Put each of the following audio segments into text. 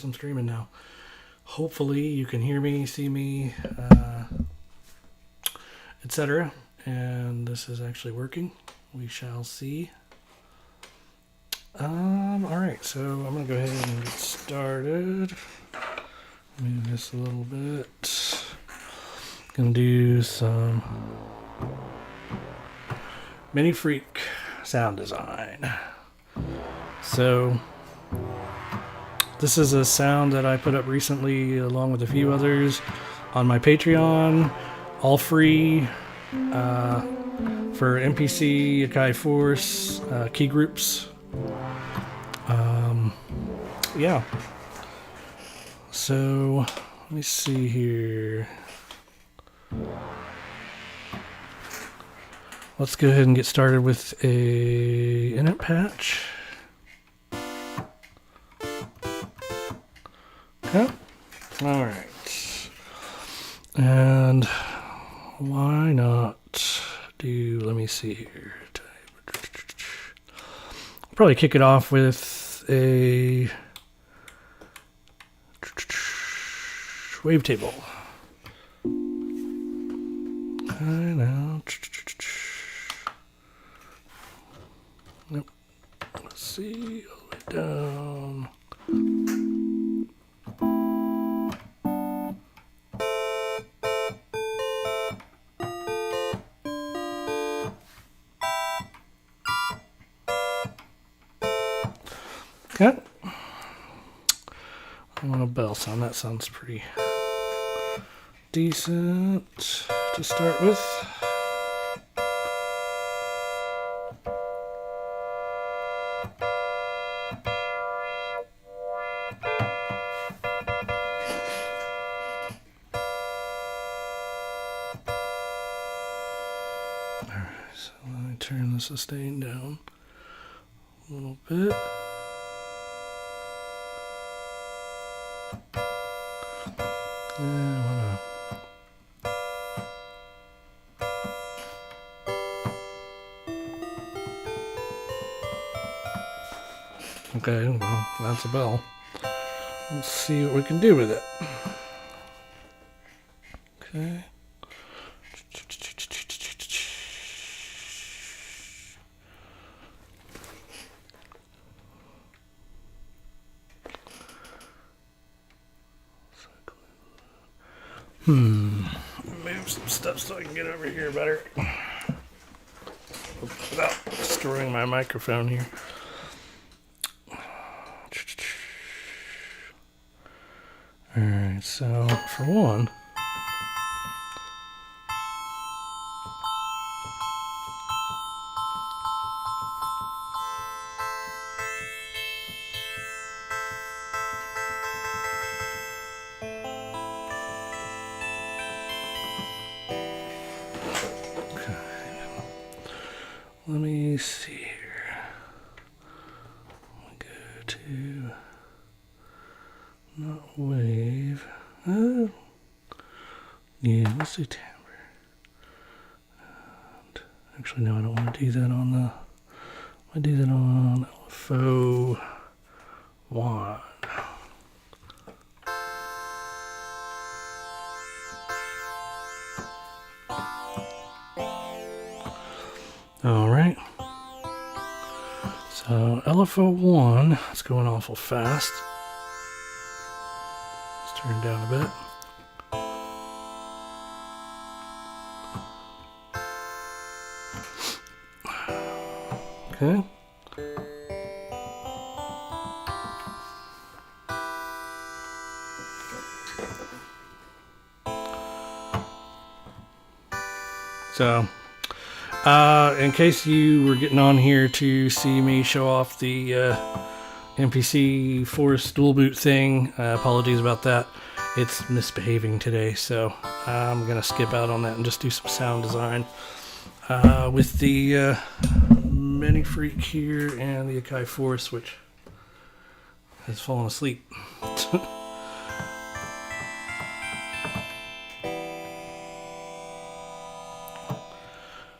I'm streaming now. Hopefully you can hear me, see me, etc. And this is actually working. We shall see. Alright, so I'm going to go ahead and get started. Move this a little bit. Gonna do some MiniFreak sound design. So this is a sound that I put up recently along with a few others on my Patreon, all free, for MPC, Akai Force, key groups. Yeah. So let me see here. Let's go ahead and get started with a init patch. Okay. All right. And why not do, let me see here. Probably kick it off with a wavetable. Okay, now. Nope. Let's see, all the way down. Okay. I want a bell sound. That sounds pretty decent to start with. Alright, so let me turn the sustain down a little bit. Okay, well, that's a bell. Let's see what we can do with it. Okay. Move some stuff so I can get over here better without destroying my microphone here. Alright, so for one, let me see here. Go to not wave. Yeah, let's do timbre. And actually, no, I don't want to do that on the. I do that on LFO 1. All right. So LFO 1, it's going awful fast. Let's turn it down a bit. Okay. So, in case you were getting on here to see me show off the MPC Force dual boot thing, apologies about that. It's misbehaving today, so I'm going to skip out on that and just do some sound design with the MiniFreak here and the Akai Force, which has fallen asleep.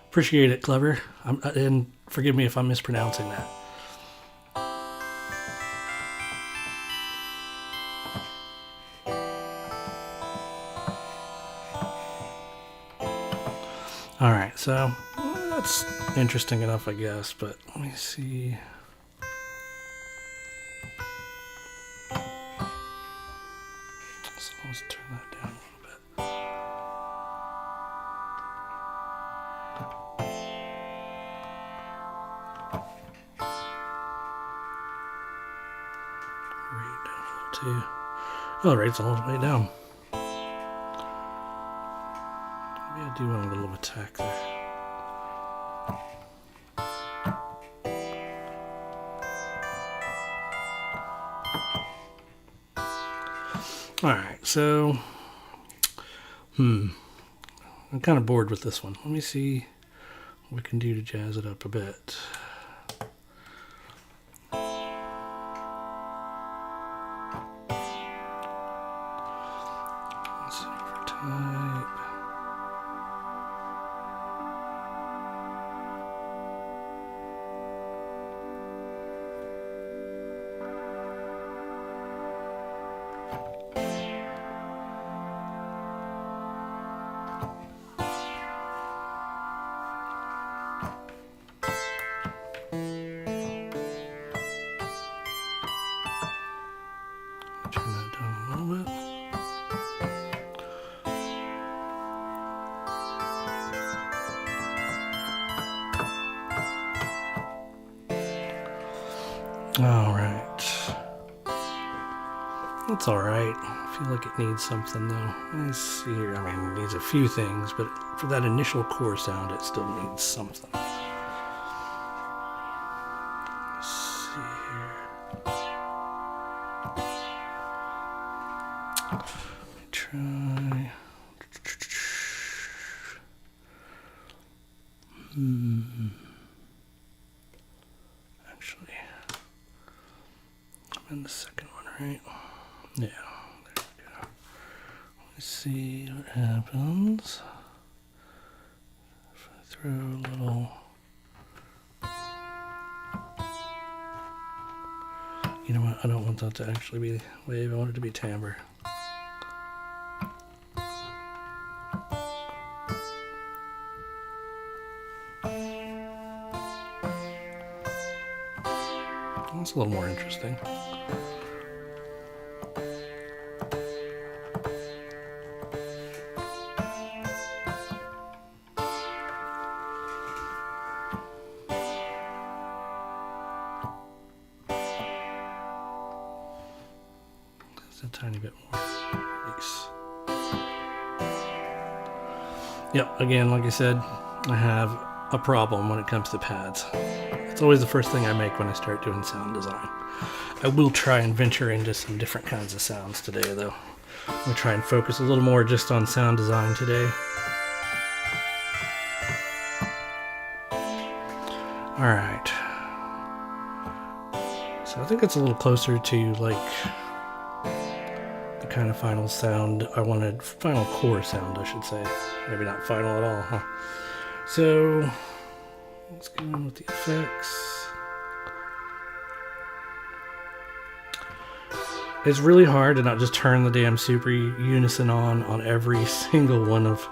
Appreciate it, Clever. And forgive me if I'm mispronouncing that. Alright, so that's interesting enough, I guess, but let me see. So let's turn that down a little bit. Rate down a little too. Oh, the rate's all the way down. Maybe I do want a little attack there. Alright, so I'm kind of bored with this one. Let me see what we can do to jazz it up a bit. Let's see, overtype. Turn that down a little bit. Alright. That's alright. I feel like it needs something though. Let's see here. I mean, it needs a few things, but for that initial core sound, it still needs something. Let's see here. Let me try. Actually, I'm in the second one, right? Yeah, there we go. Let's see what happens if I throw a little. You know what? I don't want that to actually be wave. I want it to be timbre. That's a little more interesting. A tiny bit more release. Yep, again, like I said, I have a problem when it comes to pads. It's always the first thing I make when I start doing sound design. I will try and venture into some different kinds of sounds today, though. I'm going to try and focus a little more just on sound design today. Alright. So I think it's a little closer to, like, kind of final sound I wanted, final core sound I should say, maybe not final at all, huh? So let's go on with the effects. It's really hard to not just turn the damn super unison on every single one of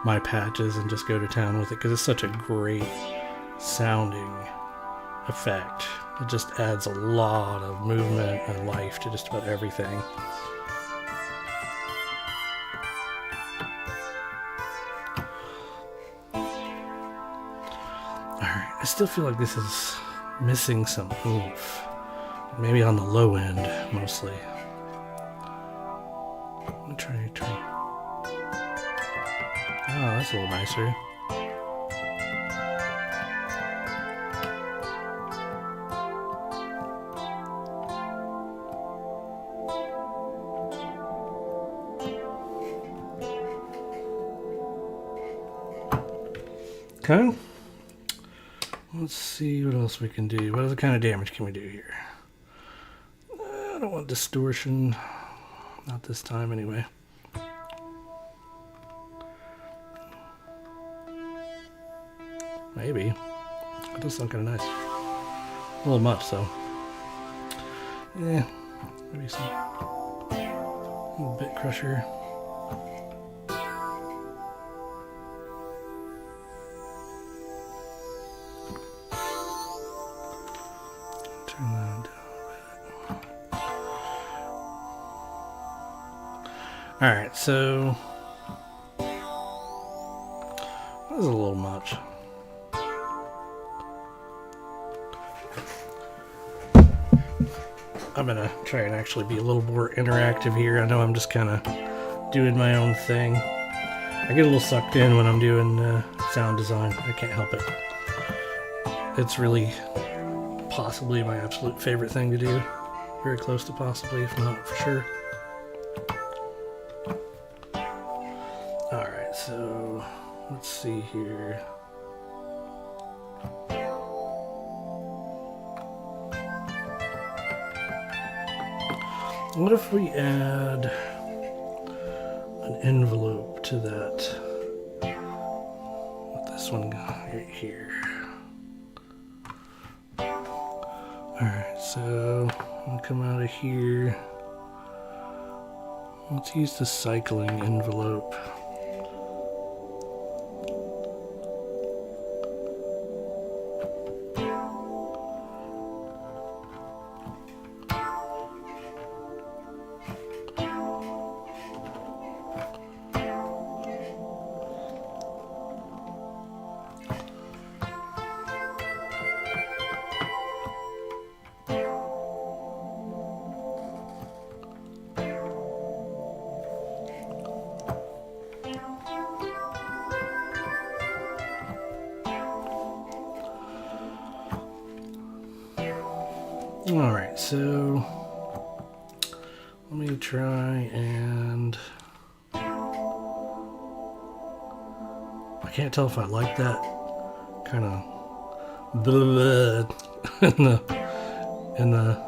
my patches and just go to town with it, because it's such a great sounding effect. It just adds a lot of movement and life to just about everything. I still feel like this is missing some oomph. Maybe on the low end, mostly. Let me try. Oh, that's a little nicer. Okay. Let's see what else we can do. What other kind of damage can we do here? I don't want distortion. Not this time, anyway. Maybe. That does sound kind of nice. A little much, so. Yeah. Maybe some. A little bit crusher. Alright, so that was a little much. I'm gonna try and actually be a little more interactive here. I know I'm just kind of doing my own thing. I get a little sucked in when I'm doing sound design. I can't help it. It's really possibly my absolute favorite thing to do. Very close to possibly, if not for sure. Alright, so let's see here. What if we add an envelope to that? With this one right here. Alright, so I'm gonna come out of here. Let's use the cycling envelope. Alright, so let me try and I can't tell if I like that kind of in the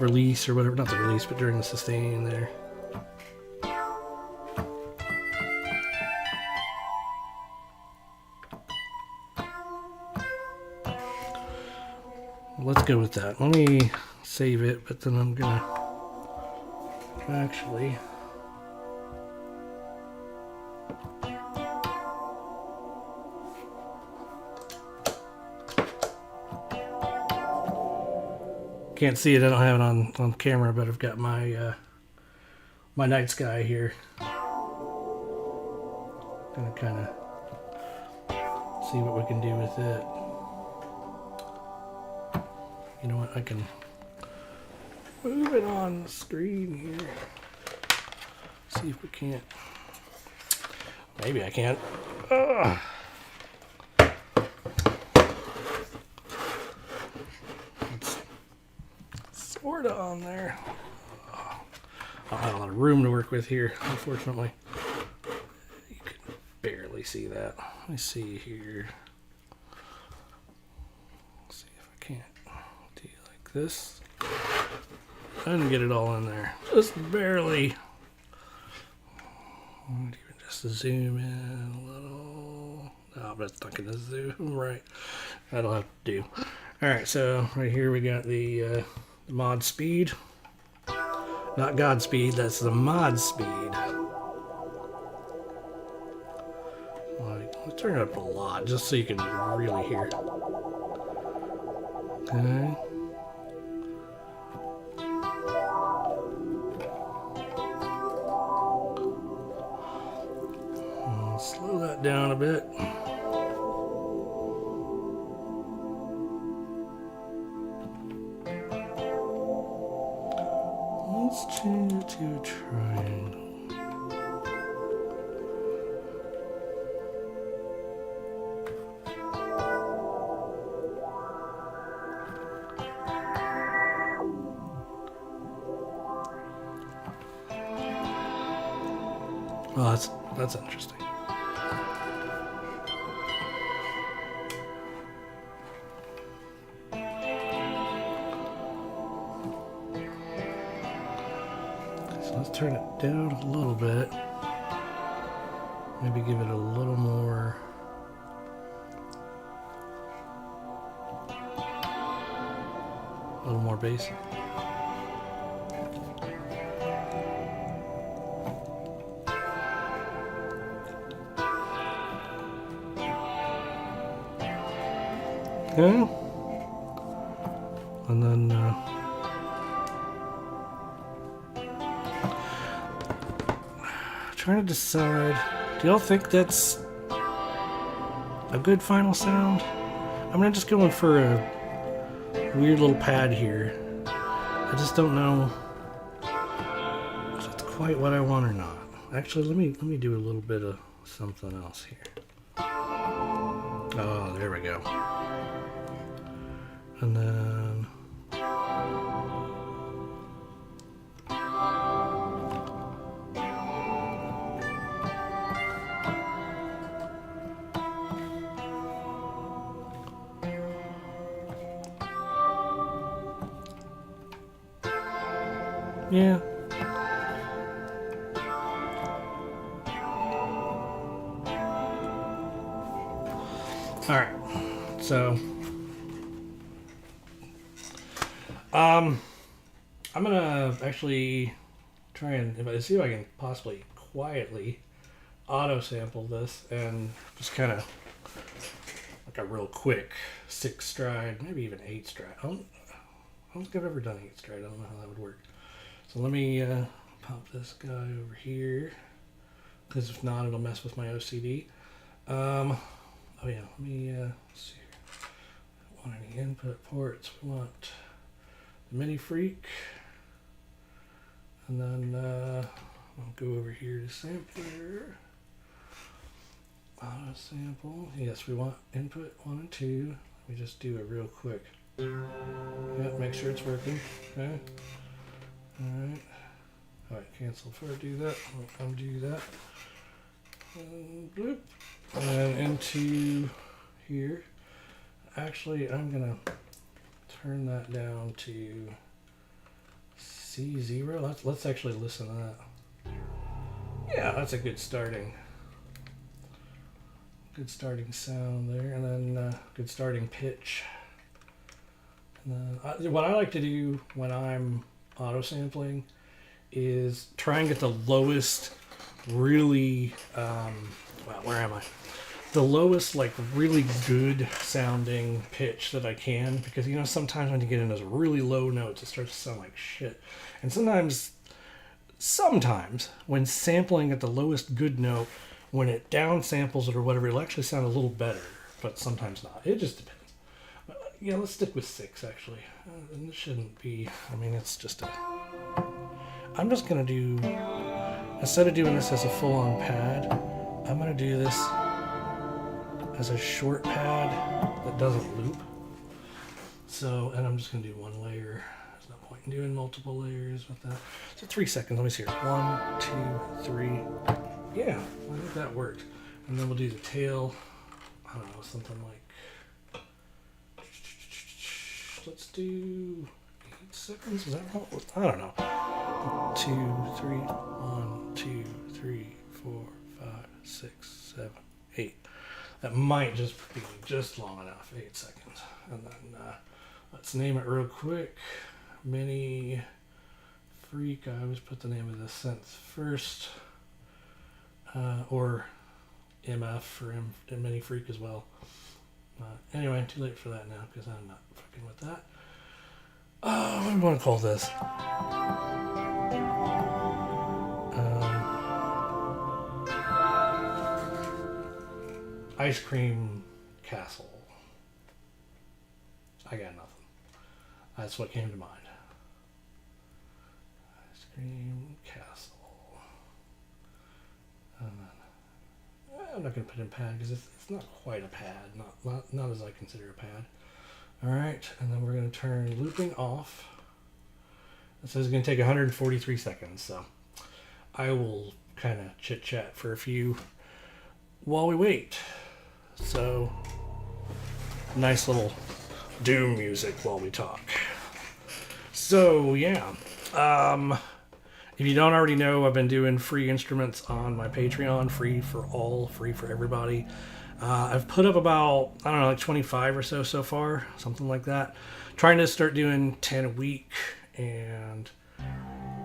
release or whatever, not the release, but during the sustain there. Let's go with that. Let me save it, but then I'm gonna actually can't see it. I don't have it on camera, but I've got my my night sky here. Gonna kind of see what we can do with it. You know what, I can move it on the screen here. See if we can't. Maybe I can't. Ugh. It's sort of on there. I don't have a lot of room to work with here, unfortunately. You can barely see that. Let me see here. This. I didn't get it all in there. Just barely. Even just zoom in a little. No, but it's not going to zoom right. That'll have to do. Alright, so right here we got the mod speed. Not Godspeed, that's the mod speed. Let's turn it up a lot just so you can really hear. Okay. Slow that down a bit. Let's change it to a triangle. Oh, that's interesting. Let's turn it down a little bit. Maybe give it a little more. A little more bass. Okay. And then trying to decide, do y'all think that's a good final sound? I'm gonna just going for a weird little pad here. I just don't know if it's quite what I want or not. Actually, let me do a little bit of something else here. Oh, there we go. And then yeah. All right. So, I'm gonna actually try and see if I can possibly quietly auto sample this and just kind of like a real quick 6 stride, maybe even 8 stride. I don't think I've ever done 8 stride. I don't know how that would work. So let me pop this guy over here, because if not, it'll mess with my OCD. Oh yeah, let me see here. Don't want any input ports. We want the MiniFreak, and then I'll go over here to sampler. Auto sample. Yes, we want input 1 and 2. Let me just do it real quick. Yep, make sure it's working. Okay. Alright. Alright, cancel before I do that. I'll undo that. And bloop. And into here. Actually, I'm gonna turn that down to C0. Let's actually listen to that. Yeah, that's a good starting sound there, and then good starting pitch. And then what I like to do when I'm auto sampling is try and get the lowest really where am I? The lowest, like, really good sounding pitch that I can, because you know sometimes when you get in those really low notes it starts to sound like shit. And sometimes when sampling at the lowest good note, when it down samples it or whatever, it'll actually sound a little better, but sometimes not. It just depends. Yeah, let's stick with 6 actually. And this shouldn't be, I mean, it's just I'm just gonna do, instead of doing this as a full-on pad, I'm gonna do this as a short pad that doesn't loop. So, and I'm just gonna do 1 layer. There's no point in doing multiple layers with that. So 3 seconds, let me see here. 1, 2, 3. Yeah, I think that worked. And then we'll do the tail, I don't know, something like, let's do 8 seconds, is that wrong? I don't know. 2, 3, 1, 2, 3, 4, 5, 6, 7, 8. That might just be just long enough, 8 seconds. And then let's name it real quick. MiniFreak, I always put the name of the synth first. Or MF for MiniFreak as well. Anyway, too late for that now because I'm not fucking with that. What do we want to call this? Ice Cream Castle. I got nothing. That's what came to mind. Ice Cream Castle. I'm not going to put in pad because it's not quite a pad. Not as I consider a pad. Alright, and then we're going to turn looping off. It says it's going to take 143 seconds, so I will kind of chit-chat for a few while we wait. So, nice little doom music while we talk. So, yeah. If you don't already know, I've been doing free instruments on my Patreon, free for all, free for everybody. I've put up about, I don't know, like 25 or so far, something like that. Trying to start doing 10 a week, and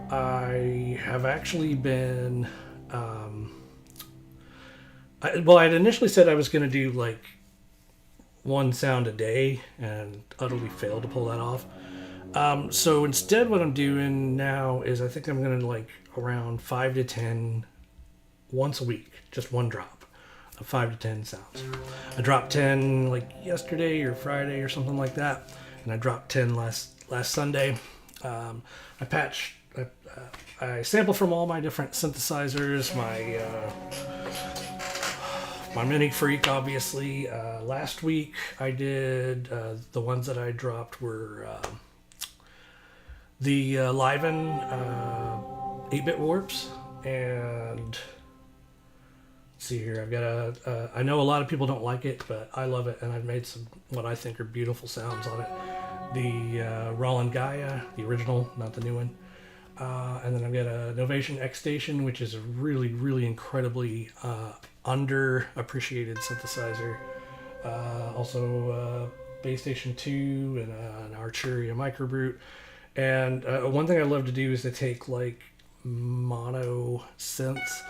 I have actually been, I'd initially said I was going to do like 1 sound a day, and utterly failed to pull that off. So instead what I'm doing now is I think I'm going to like around 5 to 10 once a week, just one drop of 5 to 10 sounds. I dropped 10 like yesterday or Friday or something like that, and I dropped 10 last Sunday. I patched, I sample from all my different synthesizers, my MiniFreak, obviously. Last week I did, the ones that I dropped were the Liven 8-bit warps, and let's see here, I've got I know a lot of people don't like it, but I love it, and I've made some what I think are beautiful sounds on it. The Roland Gaia, the original, not the new one. And then I've got a Novation X Station, which is a really, really incredibly underappreciated synthesizer. Also Base Station 2 and an Arturia Microbrute. And one thing I love to do is to take like mono synths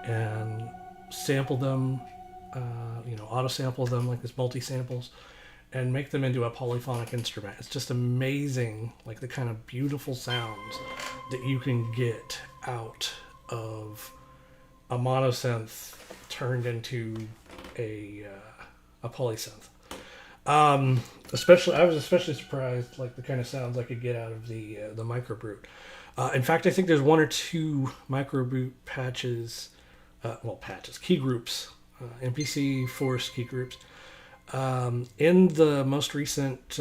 and sample them, auto sample them like this multi-samples, and make them into a polyphonic instrument. It's just amazing, like the kind of beautiful sounds that you can get out of a monosynth turned into a polysynth. I was especially surprised, like the kind of sounds I could get out of the Microbrute. In fact, I think there's 1 or 2 Microbrute patches, key groups, MPC Force key groups. In the most recent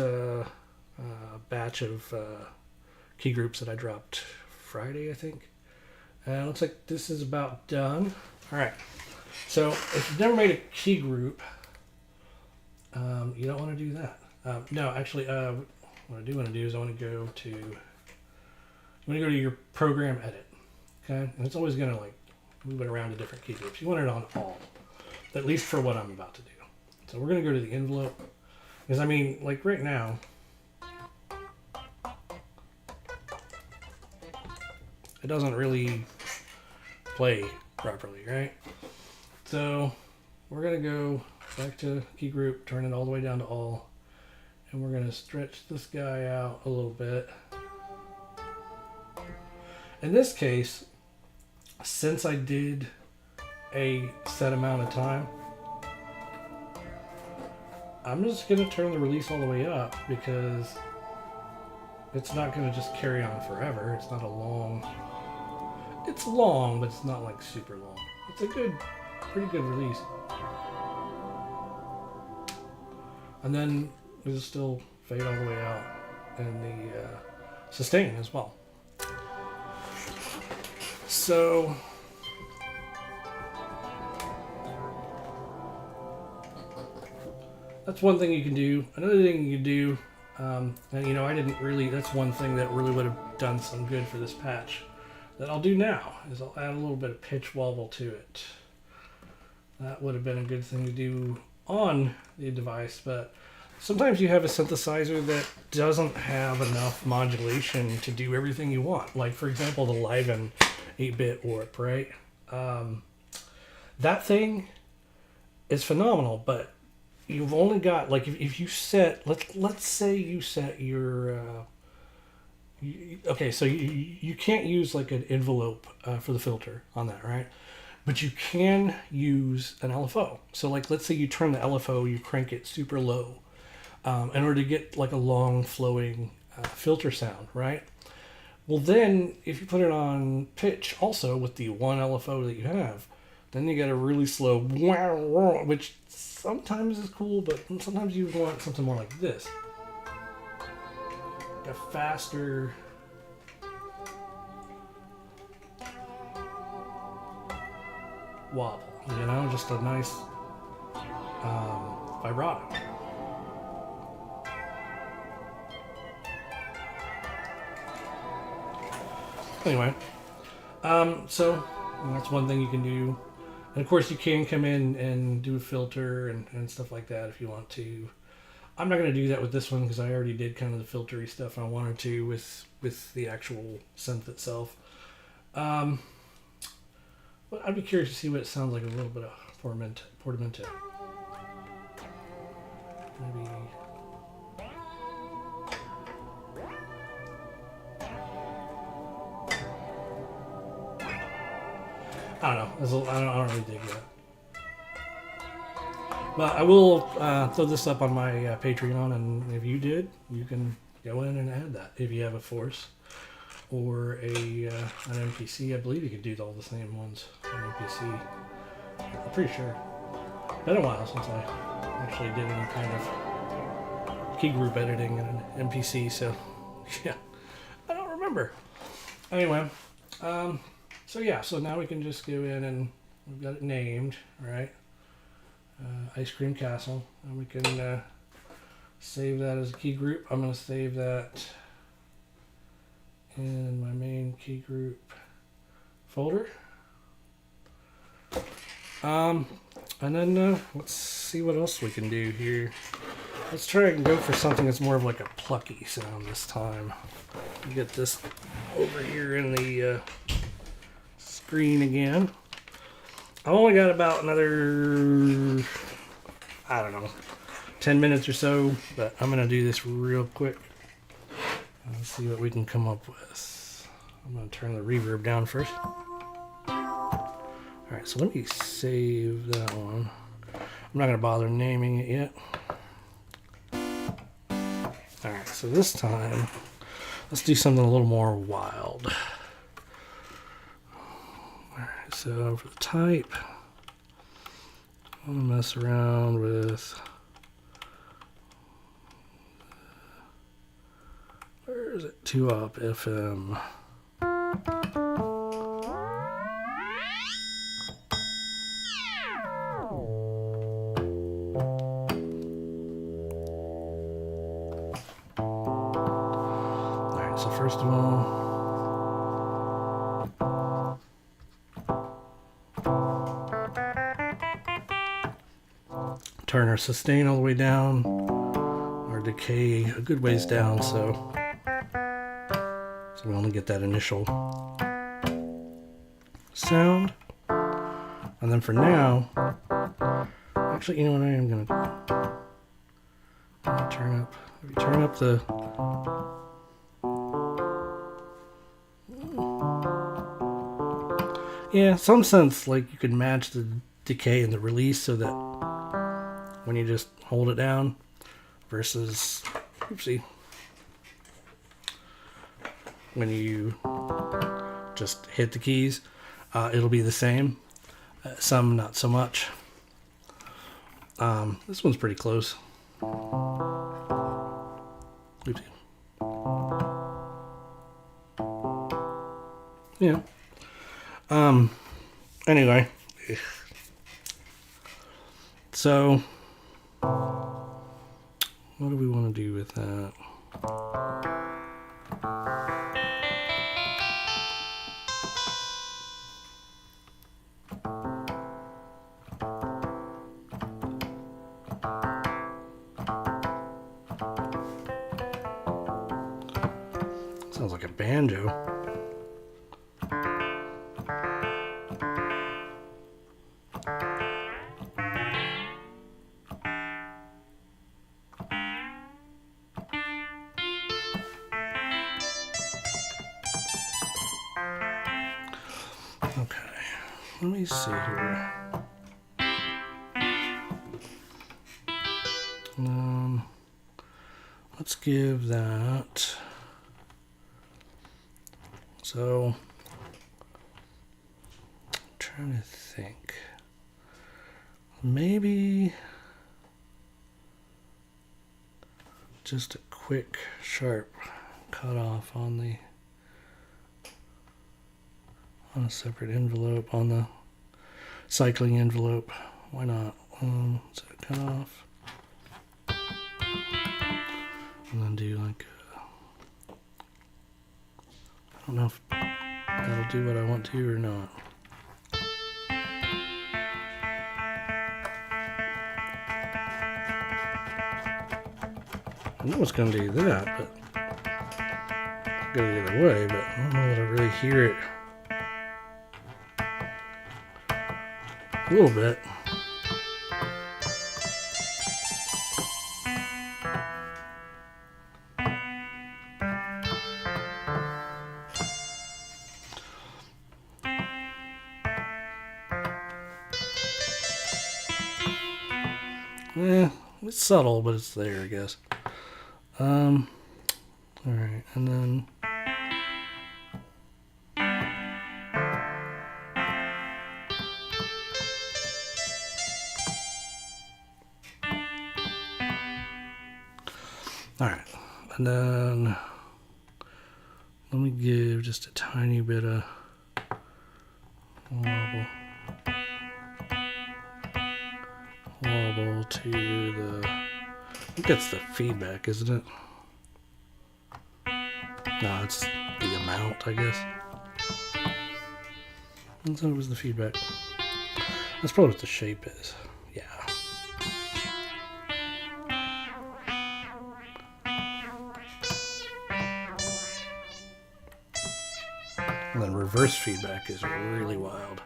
batch of key groups that I dropped Friday, I think. Looks like this is about done. All right. So if you've never made a key group, you don't want to do that. No, actually, what I do want to do is I want to go to your program edit. Okay, and it's always going to like move it around to different key groups. You want it on all, at least for what I'm about to do. So we're going to go to the envelope, because I mean, like right now, it doesn't really play properly, right? So we're going to go back to key group, turn it all the way down to all, and we're going to stretch this guy out a little bit. In this case, since I did a set amount of time, I'm just going to turn the release all the way up, because it's not going to just carry on forever. It's not a long... It's long, but it's not like super long. It's a pretty good release. And then it'll still fade all the way out, and the sustain as well. So... that's one thing you can do. Another thing you can do, and I didn't really, that's one thing that really would have done some good for this patch, that I'll do now, is I'll add a little bit of pitch wobble to it. That would have been a good thing to do on the device, but sometimes you have a synthesizer that doesn't have enough modulation to do everything you want. Like, for example, the Liven 8-bit warp, right? That thing is phenomenal, but you've only got, like, if you set, let's say you set your, okay, so you can't use like an envelope for the filter on that, right? But you can use an LFO. So like, let's say you turn the LFO, you crank it super low in order to get like a long flowing filter sound, right? Well then, if you put it on pitch also with the one LFO that you have, then you get a really slow, which sometimes is cool, but sometimes you want something more like this. A faster... wobble, just a nice vibrato. Anyway, so that's one thing you can do. And of course you can come in and do a filter and stuff like that if you want to. I'm not going to do that with this one because I already did kind of the filtery stuff I wanted to with the actual synth itself. But I'd be curious to see what it sounds like with a little bit of portamento. Maybe... I don't know. I don't really dig that. But I will throw this up on my Patreon, and if you did, you can go in and add that. If you have a Force or an MPC, I believe you could do all the same ones on MPC. I'm pretty sure. Been a while since I actually did any kind of key group editing in an MPC, so yeah, I don't remember. Anyway, so yeah, so now we can just go in and we've got it named, right? Ice Cream Castle, and we can save that as a key group. I'm going to save that in my main key group folder. And then let's see what else we can do here. Let's try and go for something that's more of like a plucky sound this time. Get this over here in the screen again. I only got about another, I don't know, 10 minutes or so, but I'm going to do this real quick. Let's see what we can come up with. I'm going to turn the reverb down first. Alright, so let me save that one. I'm not going to bother naming it yet. Alright, so this time, let's do something a little more wild. Alright, so for the type, I'm going to mess around with, where is it? 2-op FM. Alright, so first of all, turn our sustain all the way down, our decay a good ways down, so we only get that initial sound. And then for now, actually, you know what I am going to do? Turn up the yeah, some sense like you could match the decay and the release so that when you just hold it down versus, oopsie, when you just hit the keys, it'll be the same. Some not so much. This one's pretty close. Oopsie. Yeah. Anyway. So, what do we want to do with that? Sounds like a banjo. Okay, let me see here. Let's give that. So, I'm trying to think. Maybe just a quick, sharp cutoff on the a separate envelope on the cycling envelope. Why not? So cut off, and then do like I don't know if that'll do what I want to or not. I know it's going to do that, but go the other way. But I don't know that I really hear it. A little bit. It's subtle, but it's there, I guess. Alright, and then alright, and then let me give just a tiny bit of wobble to the, I think that's the feedback, isn't it? No, it's the amount, I guess. I thought it was the feedback. That's probably what the shape is. Yeah. And then reverse feedback is really wild.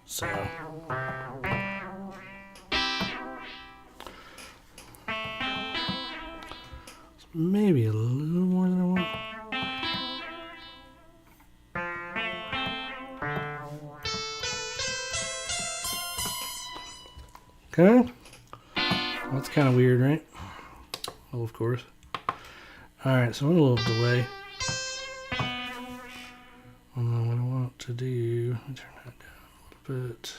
So maybe a little more than I want. Okay. That's kind of weird, right? Well, of course. Alright, so I'm a little delay. And then what I want to do, let me turn that down a little bit.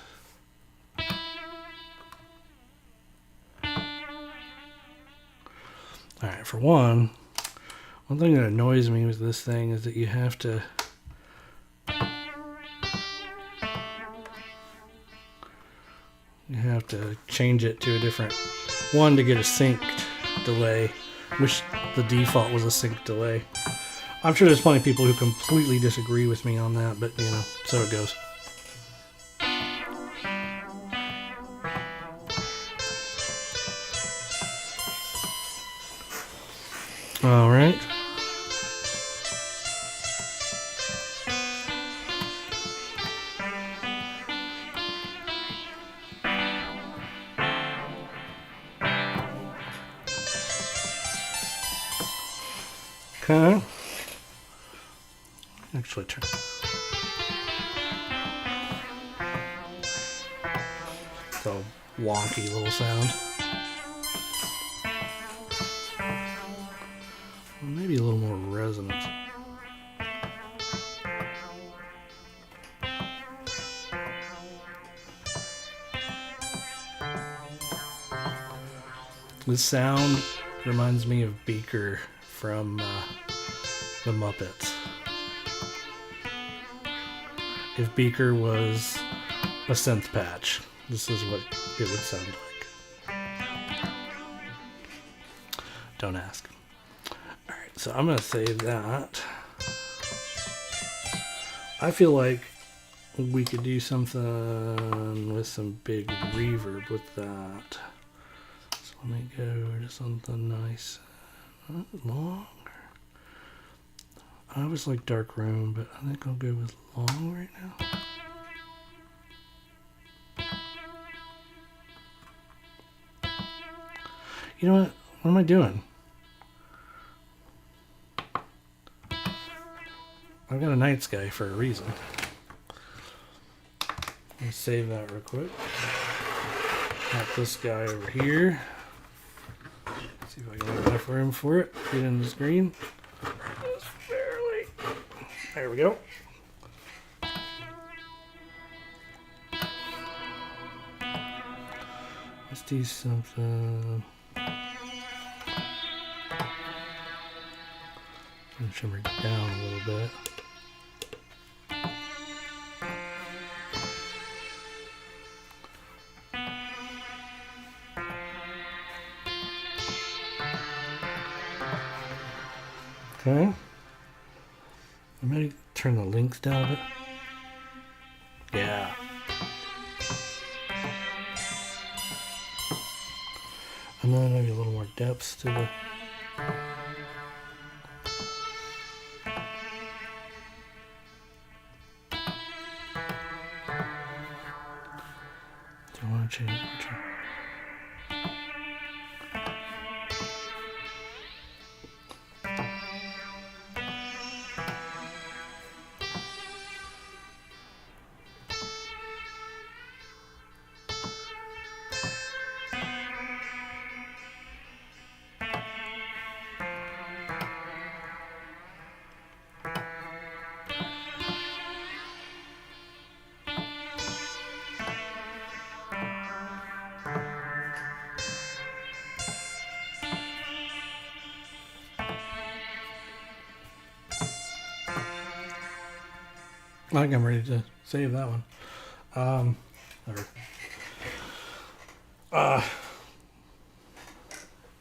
Alright, for one thing that annoys me with this thing is that you have to change it to a different one to get a synced delay. Wish the default was a sync delay. I'm sure there's plenty of people who completely disagree with me on that, but you know, so it goes. All right. Okay. Actually turn. It's a wonky little sound. Maybe a little more resonance. This sound reminds me of Beaker from the Muppets. If Beaker was a synth patch, this is what it would sound like. Don't ask. Alright, so I'm going to save that. I feel like we could do something with some big reverb with that. So let me go to something nice. Not long. I always like dark room, but I think I'll go with long right now. You know what? What am I doing? I've got a night sky for a reason. Let me save that real quick. Got this guy over here. See if I can have enough room for it. Get in the screen. Just barely. There we go. Let's do something. Shimmer it down a little bit. Okay. I might turn the length down a bit. Yeah. And then maybe a little more depth to the. Do I want to change it? I think I'm ready to save that one.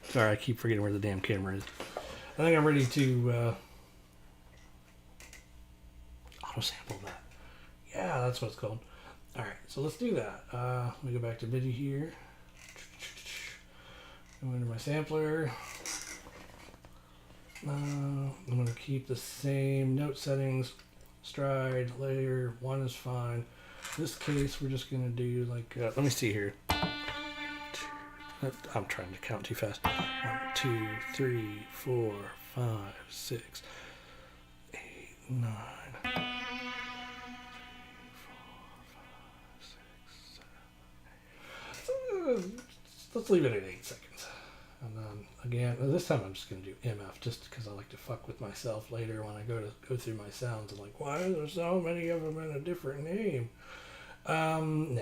Sorry, I keep forgetting where the damn camera is. I think I'm ready to auto-sample that. Yeah, that's what it's called. Alright, so let's do that. Let me go back to MIDI here. Go into my sampler. I'm going to keep the same note settings. Stride, layer, 1 is fine. In this case, we're just going to do like, let me see here. I'm trying to count too fast. 1, 2, 3, 4, 5, 6, 8, 9. 3, 4, 5, 6, 7, 8. Let's leave it at 8 seconds. And then again, this time I'm just going to do MF just because I like to fuck with myself later when I go through my sounds. I'm like, why are there so many of them in a different name? Nah,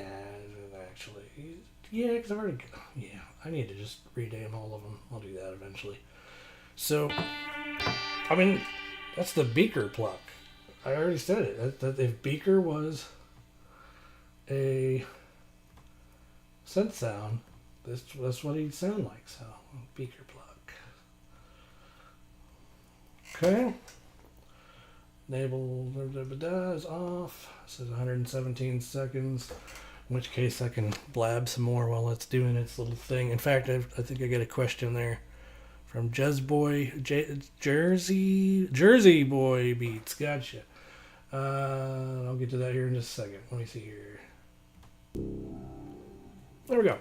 actually, yeah, because I've already, yeah, I need to just rename all of them. I'll do that eventually. So, I mean, that's the beaker pluck. I already said it. That if beaker was a synth sound, that's what he'd sound like. So, beaker pluck. Okay. Enable is off. It says 117 seconds. In which case I can blab some more while it's doing its little thing. In fact, I think I get a question there from Jersey Boy Beats. Gotcha. I'll get to that here in just a second. Let me see here. There we go.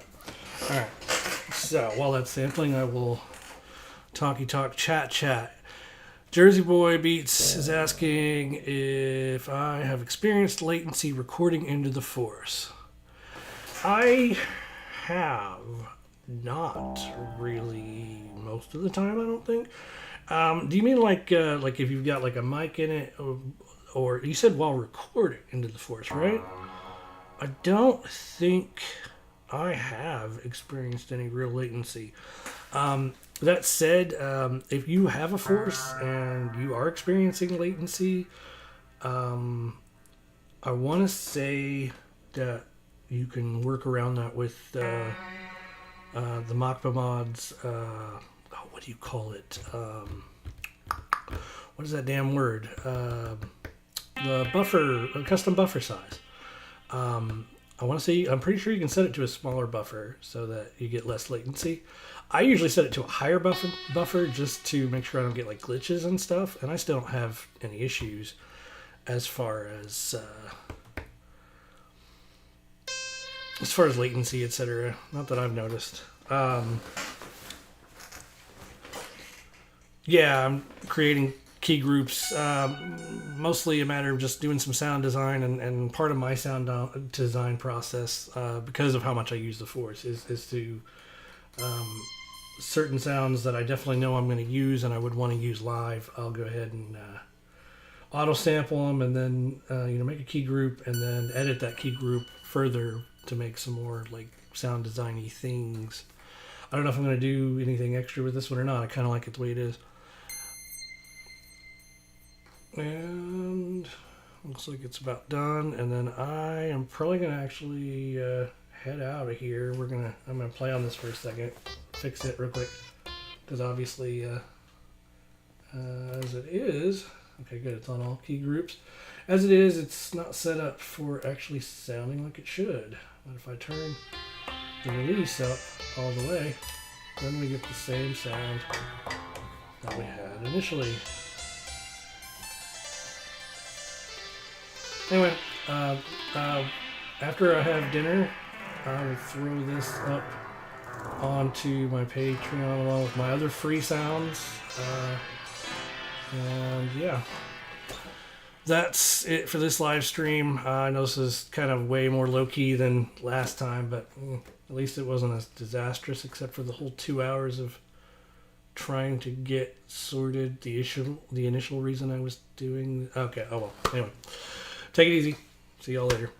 All right. So while that's sampling, I will talk, chat. Jersey Boy Beats is asking if I have experienced latency recording into the Force. I have not really most of the time, I don't think. Do you mean like if you've got like a mic in it, or you said while recording into the Force, right? I don't think I have experienced any real latency. That said, if you have a Force and you are experiencing latency, I want to say that you can work around that with the Machba mods. What do you call it? What is that damn word? The buffer, custom buffer size. I want to say, I'm pretty sure you can set it to a smaller buffer so that you get less latency. I usually set it to a higher buffer just to make sure I don't get like glitches and stuff, and I still don't have any issues as far as latency, etc. Not that I've noticed. Yeah, I'm creating key groups, mostly a matter of just doing some sound design, and part of my sound design process, because of how much I use the Force, is to certain sounds that I definitely know I'm going to use and I would want to use live. I'll go ahead and auto sample them, and then make a key group, and then edit that key group further to make some more like sound designy things. I don't know if I'm going to do anything extra with this one or not. I kind of like it the way it is. And looks like it's about done, and then I am probably going to actually head out of here. I'm going to play on this for a second, fix it real quick, because obviously as it is, okay, good, it's on all key groups. As it is, it's not set up for actually sounding like it should. But if I turn the release up all the way, then we get the same sound that we had initially. Anyway, after I have dinner, I will throw this up onto my Patreon along with my other free sounds. And yeah, that's it for this live stream. I know this is kind of way more low-key than last time, but at least it wasn't as disastrous, except for the whole 2 hours of trying to get sorted the initial reason I was doing. Okay, oh well. Anyway, take it easy. See y'all later.